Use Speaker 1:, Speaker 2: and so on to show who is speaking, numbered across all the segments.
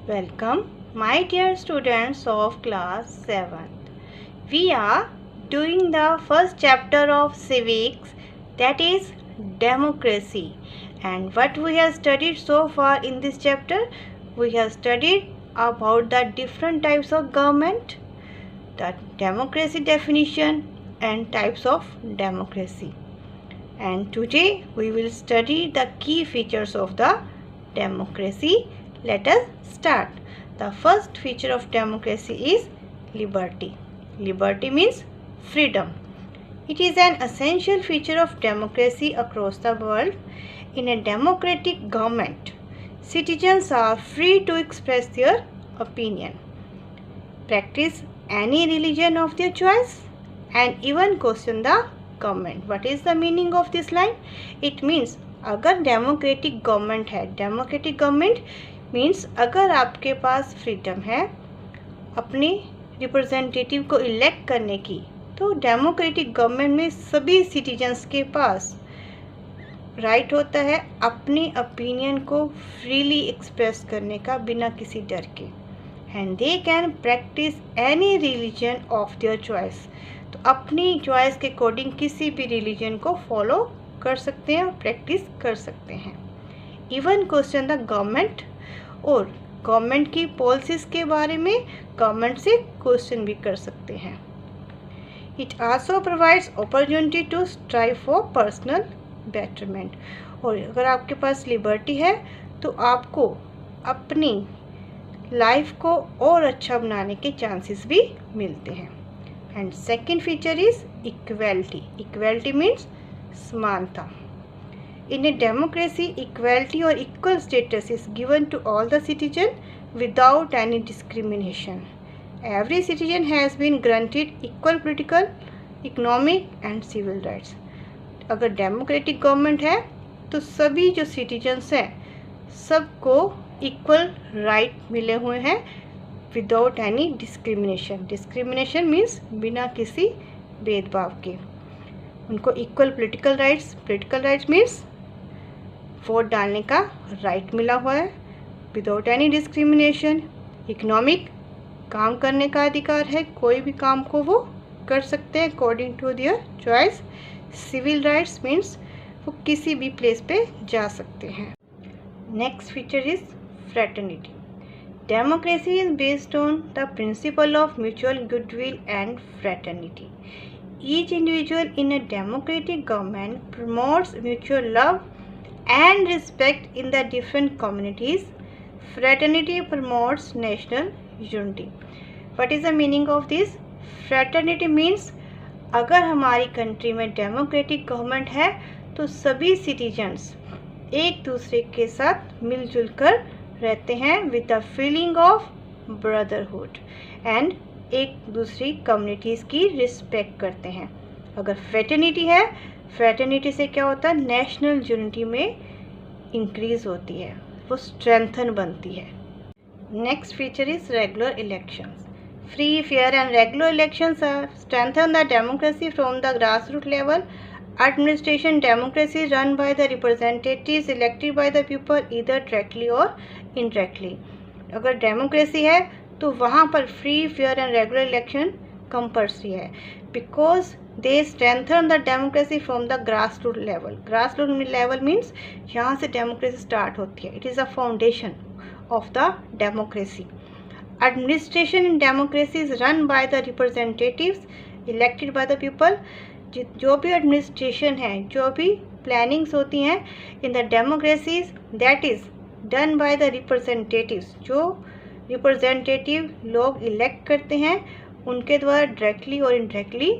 Speaker 1: Welcome, my dear students of class 7th. We are doing the first chapter of civics, that is democracy. And what we have studied so far in this chapter, we have studied about the different types of government, the democracy definition and types of democracy. And today we will study the key features of the democracy. Let us start. The first feature of democracy is liberty. Liberty means freedom. It is an essential feature of democracy across the world. In a democratic government, citizens are free to express their opinion, practice any religion of their choice, and even question the government. What is the meaning of this line? It means अगर democratic government है, democratic government means अगर आपके पास freedom है अपने representative को elect करने की, तो डेमोक्रेटिक गवर्नमेंट में सभी सिटीजन्स के पास राइट होता है अपने ओपिनियन को फ्रीली एक्सप्रेस करने का बिना किसी डर के. And they can practice any religion of their choice. तो अपनी चॉइस के अकॉर्डिंग किसी भी रिलीजन को फॉलो कर सकते हैं और प्रैक्टिस कर सकते हैं. इवन क्वेश्चन द गवर्नमेंट, और गवर्नमेंट की पॉलिसीज के बारे में गवर्नमेंट से क्वेश्चन भी कर सकते हैं. It also provides opportunity to strive for personal betterment. और अगर आपके पास लिबर्टी है तो आपको अपनी लाइफ को और अच्छा बनाने के चांसेस भी मिलते हैं. And second feature is equality. Equality means समानता. In a democracy, equality or equal status is given to all the citizens without any discrimination. Every citizen has been granted equal political, economic and civil rights. अगर democratic government है तो सभी जो citizens हैं सबको equal right मिले हुए हैं without any discrimination. Discrimination means बिना किसी भेदभाव के. उनको equal political rights means vote डालने का राइट मिला हुआ है विदाउट एनी डिस्क्रिमिनेशन. इकोनॉमिक, काम करने का अधिकार है, कोई भी काम को वो कर सकते हैं according to their choice. Civil rights means वो किसी भी प्लेस पे जा सकते हैं. Next feature is fraternity. Democracy is based on the principle of mutual goodwill and fraternity. Each individual in a democratic government promotes mutual love and respect in the different communities. Fraternity promotes national unity. What is the meaning of this? Fraternity means अगर हमारी country में democratic government है तो सभी citizens एक दूसरे के साथ मिलजुल कर रहते हैं with the feeling of brotherhood and एक दूसरी कम्युनिटीज़ की रिस्पेक्ट करते हैं. अगर फ्रेटर्निटी है, फ्रेटर्निटी से क्या होता है, नेशनल यूनिटी में इंक्रीज होती है, वो स्ट्रेंथन बनती है. Next feature is regular elections. Free, fair and regular elections strengthen the democracy from the grass root level. Administration democracy run by the representatives elected by the people either directly or indirectly. अगर democracy है तो वहाँ पर free, fair and regular election compulsory है because they strengthen the democracy from the grass root level. Grass root level means यहाँ से democracy start होती है. It is a foundation of the democracy. Administration in democracy is run by the representatives elected by the people. जो भी administration है, जो भी plannings होती हैं in the democracies, that is done by the representatives. जो रिप्रेजेंटेटिव लोग elect करते हैं उनके द्वारा डायरेक्टली और इनडायरेक्टली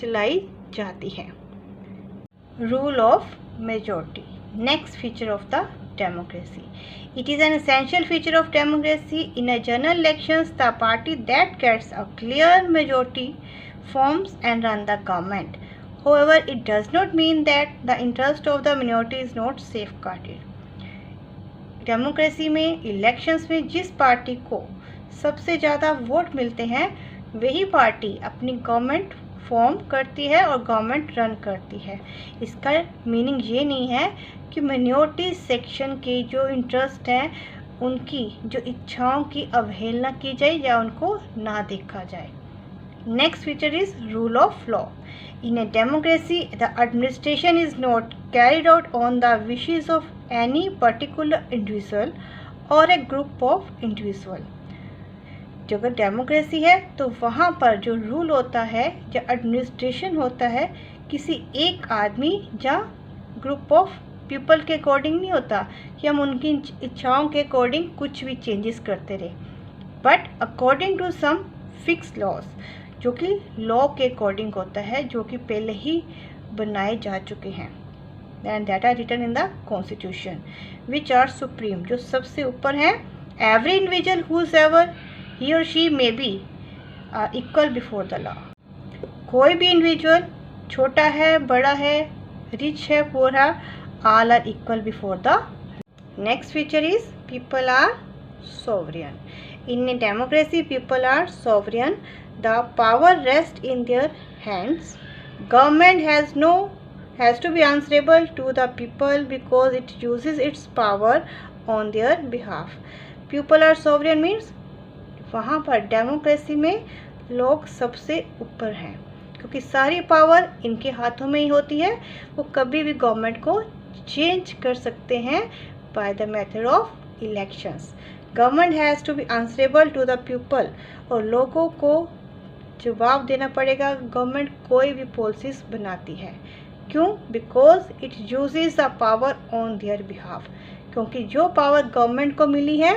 Speaker 1: चलाई जाती है. Rule of majority. Next feature of the democracy. It is an essential feature of democracy. In a general elections, the party that gets a clear majority forms and run the government. However, it does not mean that the interest of the minority is not safeguarded. Democracy में elections में जिस party को सबसे ज़्यादा vote मिलते हैं वही party अपनी गवर्नमेंट फॉर्म करती है और गवर्नमेंट रन करती है. इसका मीनिंग ये नहीं है कि मिनॉरिटी सेक्शन के जो इंटरेस्ट हैं उनकी जो इच्छाओं की अवहेलना की जाए या उनको ना देखा जाए। Next feature is rule of law. In a democracy, the administration is not carried out on the wishes of any particular individual or a group of individual। जो अगर डेमोक्रेसी है तो वहाँ पर जो रूल होता है या एडमिनिस्ट्रेशन होता है किसी एक आदमी या ग्रुप ऑफ पीपल के अकॉर्डिंग नहीं होता कि हम उनकी इच्छाओं के अकॉर्डिंग कुछ भी चेंजेस करते रहे, but according to some fix laws, जो कि लॉ के अकॉर्डिंग होता है, जो कि पहले ही बनाए जा चुके हैं, and that are written in the constitution, which are supreme, जो सबसे ऊपर हैं। Every individual whoever he or she may be are equal before the law. कोई भी इंडिविजुअल, छोटा है, बड़ा है, रिच है, पुअर है, all are equal before the. Next feature is people are sovereign. In a democracy people are sovereign. The power rests in their hands. Government has to be answerable to the people because it uses its power on their behalf. People are sovereign means वहाँ पर democracy में लोग सबसे ऊपर हैं, क्योंकि सारी power इनके हाथों में ही होती है। वो कभी भी गवर्नमेंट को चेंज कर सकते हैं by the method of elections. Government has to be answerable to the people, और लोगों को जवाब देना पड़ेगा गवर्नमेंट कोई भी पॉलिसीज बनाती है। क्यों? Because it uses the power on their behalf, क्योंकि जो पावर गवर्नमेंट को मिली है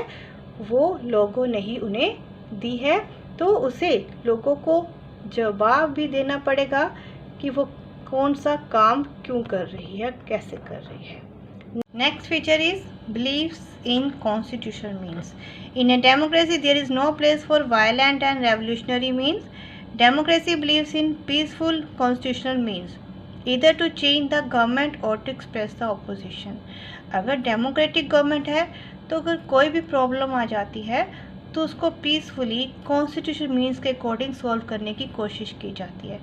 Speaker 1: वो लोगों ने ही उन्हें दी है, तो उसे लोगों को जवाब भी देना पड़ेगा कि वो कौन सा काम क्यों कर रही है, कैसे कर रही है। Next feature is believes in constitution means. In a democracy there is no place for violent and revolutionary means. Democracy believes in peaceful constitutional means, either to change the government or to express the opposition। अगर democratic government है तो अगर कोई भी problem आ जाती है तो उसको पीसफुली कॉन्स्टिट्यूशन मीन्स के अकॉर्डिंग सॉल्व करने की कोशिश की जाती है।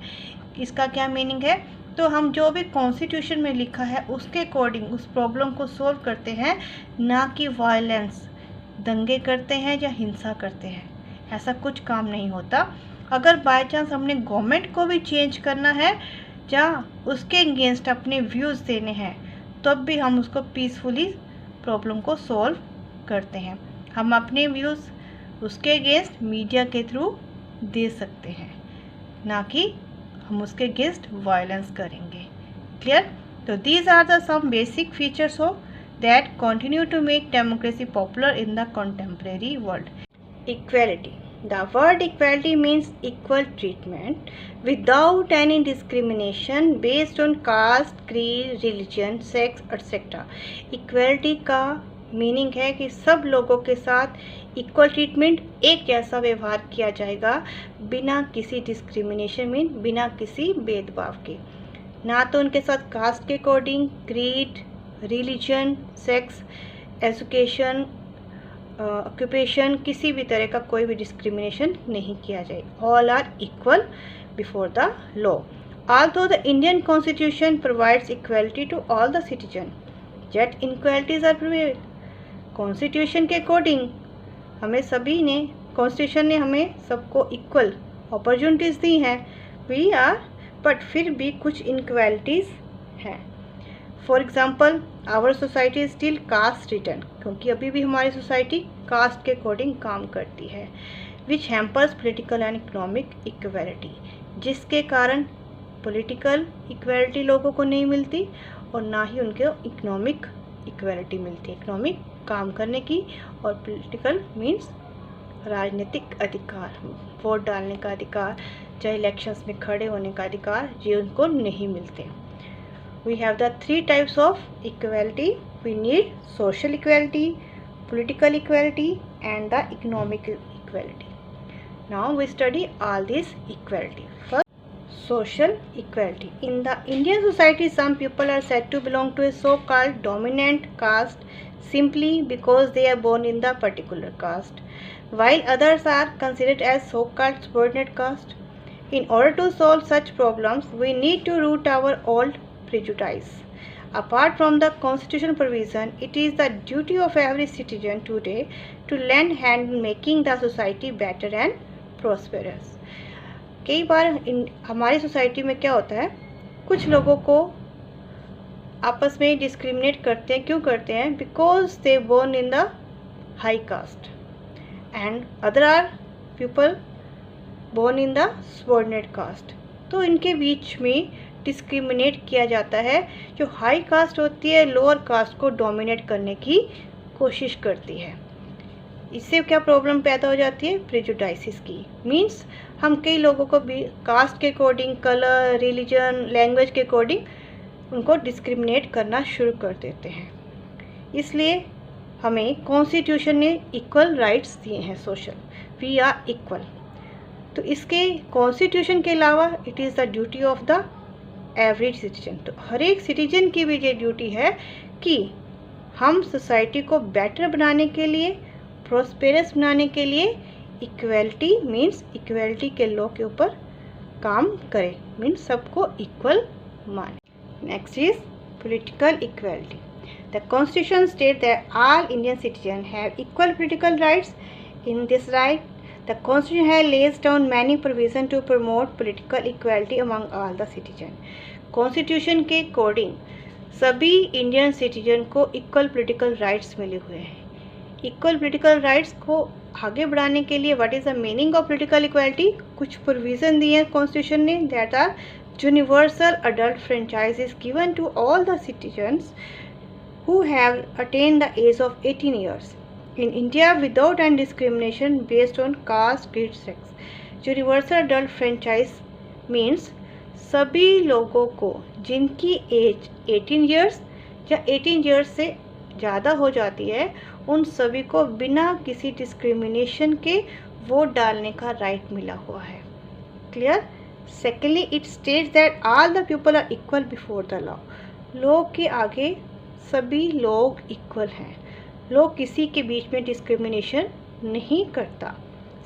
Speaker 1: इसका क्या मीनिंग है? तो हम जो भी कॉन्स्टिट्यूशन में लिखा है उसके अकॉर्डिंग उस प्रॉब्लम को सॉल्व करते हैं, ना कि वायलेंस, दंगे करते हैं या हिंसा करते हैं। ऐसा कुछ काम नहीं होता। अगर बाय चांस हमने गवर्नमेंट को भी चेंज करना है या उसके अगेंस्ट अपने व्यूज़ देने हैं, तब भी हम उसको पीसफुली प्रॉब्लम को सॉल्व करते हैं। हम अपने व्यूज़ उसके अगेंस्ट मीडिया के थ्रू दे सकते हैं, ना कि हम उसके अगेंस्ट वायलेंस करेंगे। क्लियर? तो these are the some basic features of that continue to make democracy popular in the contemporary world. Equality. The word equality means equal treatment without any discrimination based on caste, creed, religion, sex, etc. Equality का meaning है कि सब लोगों के साथ equal treatment, एक जैसा व्यवहार किया जाएगा बिना किसी डिस्क्रिमिनेशन मीन, बिना किसी भेदभाव के, ना तो उनके साथ कास्ट के according, creed, religion, sex, education, occupation, किसी भी तरह का कोई भी डिस्क्रिमिनेशन नहीं किया जाए। All are equal before the law. Although the Indian Constitution provides equality to all the citizens, yet inequalities are prevail। Constitution के अकॉर्डिंग हमें सभी ने, कॉन्स्टिट्यूशन ने हमें सबको इक्वल अपॉर्चुनिटीज़ दी हैं, वी आर, बट फिर भी कुछ इनक्वालिटीज़ हैं। For example our society still caste return, क्योंकि अभी भी हमारी सोसाइटी कास्ट के अकॉर्डिंग काम करती है, which hampers political and economic equality, जिसके कारण पॉलिटिकल इक्वालिटी लोगों को नहीं मिलती और ना ही उनके इकोनॉमिक इक्वालिटी मिलती है, इकोनॉमिक काम करने की, और पॉलिटिकल मीन्स राजनीतिक अधिकार, वोट डालने का अधिकार, चाहे इलेक्शंस में खड़े होने का अधिकार, ये उनको नहीं मिलते। We have the three types of equality. We need social equality, political equality, and the economic equality. Now we study all these equality. First, social equality. In the Indian society, some people are said to belong to a so-called dominant caste simply because they are born in the particular caste, while others are considered as so-called subordinate caste. In order to solve such problems, we need to root our old prejudice. Apart from the constitutional provision, it is the duty of every citizen today to lend hand in making the society better and prosperous. कई बार हमारी society में क्या होता है, कुछ लोगों को आपस में डिस्क्रिमिनेट करते हैं. क्यों करते हैं? Because they born in the high caste and other are people born in the subordinate caste. तो इनके बीच में डिस्क्रिमिनेट किया जाता है. जो हाई कास्ट होती है लोअर कास्ट को डोमिनेट करने की कोशिश करती है. इससे क्या प्रॉब्लम पैदा हो जाती है? प्रेजुडाइसिस की. मीन्स हम कई लोगों को भी कास्ट के अकॉर्डिंग, कलर, रिलीजन, लैंग्वेज के अकॉर्डिंग उनको डिस्क्रिमिनेट करना शुरू कर देते हैं. इसलिए हमें कॉन्स्टिट्यूशन ने इक्वल राइट्स दिए हैं. Social we are equal. तो इसके कॉन्स्टिट्यूशन के अलावा it is the duty of the average citizen. तो हर एक सिटीजन की भी ये ड्यूटी है कि हम सोसाइटी को बेटर बनाने के लिए, प्रॉस्पेरस बनाने के लिए इक्वलिटी मीन्स इक्वलिटी के लॉ के ऊपर काम करें. मीन्स सबको इक्वल माने. Next is political equality. The constitution state that all Indian citizen have equal political rights. In this right the constitution has lays down many provisions to promote political equality among all the citizens. Constitution के according सभी Indian citizen को equal political rights मिले हुए हैं. Equal political rights को आगे बढ़ाने के लिए what is the meaning of political equality? कुछ प्रोविज़न दिए हैं कॉन्स्टिट्यूशन ने. That are universal adult franchise is given to all the citizens who have attained the age of 18 years in India without any discrimination based on caste, creed, sex. Universal adult franchise means सभी लोगों को जिनकी as 18 years या 18 years से ज़्यादा हो जाती है, उन सभी को बिना किसी डिस्क्रिमिनेशन के वोट डालने का राइट मिला हुआ है. Clear? Secondly it states that all the people are equal before the law. Law के आगे सभी लोग इक्वल हैं. लोग किसी के बीच में डिस्क्रिमिनेशन नहीं करता.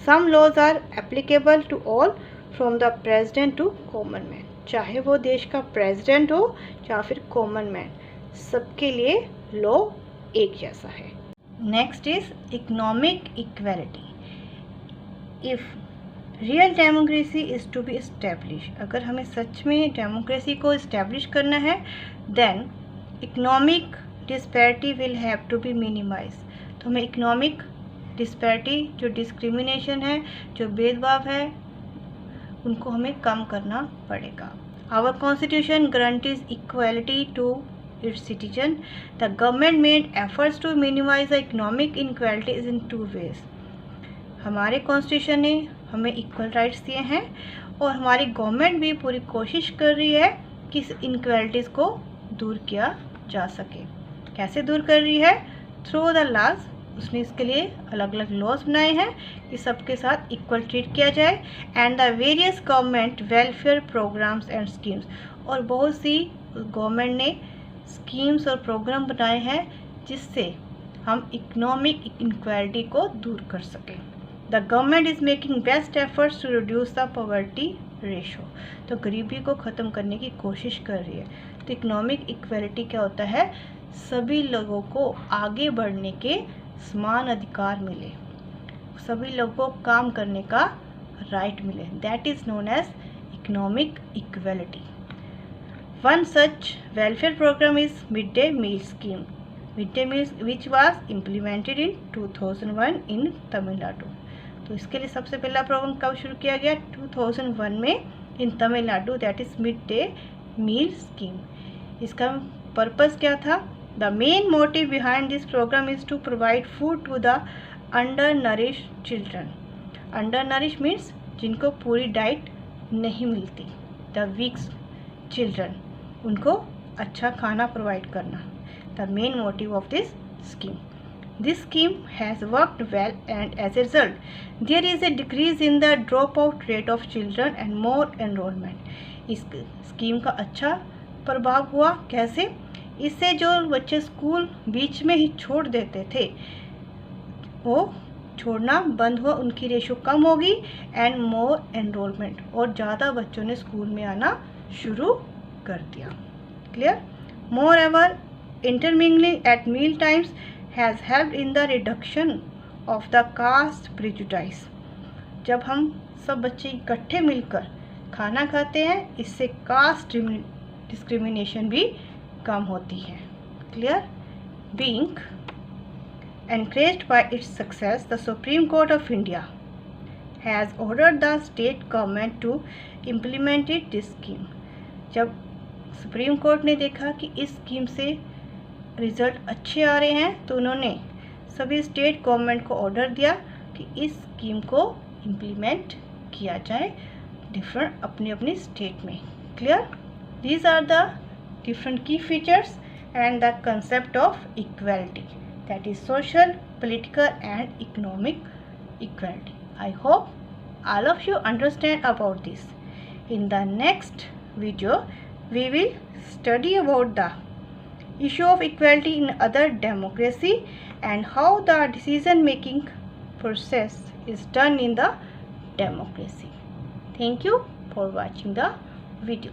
Speaker 1: Some laws are applicable to all from the president to common man. चाहे वो देश का प्रेसिडेंट हो या फिर कॉमन मैन, सबके लिए लॉ एक जैसा है. Next is economic equality. If real democracy is to be establish, अगर हमें सच में डेमोक्रेसी को इस्टेब्लिश करना है, then economic disparity will have to be minimise. तो हमें इकोनॉमिक डिस्पैरिटी, जो डिस्क्रिमिनेशन है, जो भेदभाव है, उनको हमें कम करना पड़ेगा. Our constitution guarantees equality to its citizen. The government made efforts to minimise the economic inequalities in 2 ways. हमारे कॉन्स्टिट्यूशन ने हमें इक्वल राइट्स दिए हैं और हमारी गवर्नमेंट भी पूरी कोशिश कर रही है कि इस इनक्वालिटीज़ को दूर किया जा सके. कैसे दूर कर रही है? Through the laws. उसने इसके लिए अलग अलग लॉज बनाए हैं कि सबके साथ इक्वल ट्रीट किया जाए. And the various government welfare programmes and schemes. और बहुत सी गवर्नमेंट ने स्कीम्स और प्रोग्राम बनाए हैं जिससे हम इकोनॉमिक इनक्वालिटी को दूर कर सकें. The government is making best efforts to reduce the poverty ratio. तो गरीबी को ख़त्म करने की कोशिश कर रही है. तो इकोनॉमिक इक्वालिटी क्या होता है? सभी लोगों को आगे बढ़ने के समान अधिकार मिले, सभी लोगों को काम करने का राइट मिले. That is known as economic equality. One such welfare programme is mid day meal scheme. Mid day meal which was implemented in 2001 इन तमिलनाडु. तो इसके लिए सबसे पहला प्रोग्राम कब शुरू किया गया? 2001 में in Tamil Nadu. That is mid day meal scheme. इसका पर्पस क्या था? The main motive behind this program is to provide food to the under nourish children. Under nourish means जिनको पूरी डाइट नहीं मिलती. द वीक्स चिल्ड्रन, उनको अच्छा खाना प्रोवाइड करना. The main motive of this scheme. This scheme has worked well and as a result, there is a decrease in the dropout rate of children and more enrollment. इस scheme का अच्छा प्रभाव हुआ. कैसे? इससे जो बच्चे स्कूल बीच में ही छोड़ देते थे वो छोड़ना बंद हुआ, उनकी रेशो कम होगी. एंड मोर एनरोलमेंट, और ज़्यादा बच्चों ने स्कूल में आना शुरू कर दिया. Clear? Moreover, intermingling at meal times has helped in the reduction of the caste prejudice. जब हम सब बच्चे इकट्ठे मिलकर खाना खाते हैं, इससे कास्ट डिस्क्रिमिनेशन भी कम होती है. Clear? Being encouraged by its success, the Supreme Court of India has ordered the state government to implement this scheme. जब सुप्रीम कोर्ट ने देखा कि इस स्कीम से रिजल्ट अच्छे आ रहे हैं, तो उन्होंने सभी स्टेट गवर्नमेंट को ऑर्डर दिया कि इस स्कीम को इम्प्लीमेंट किया जाए डिफरेंट अपनी अपनी स्टेट में. Clear? These are the different key features and the concept of equality, that is social, political and economic equality. I hope all of you understand about this. In the next video we will study about the issue of equality in other democracy and how the decision making process is done in the democracy. Thank you for watching the video.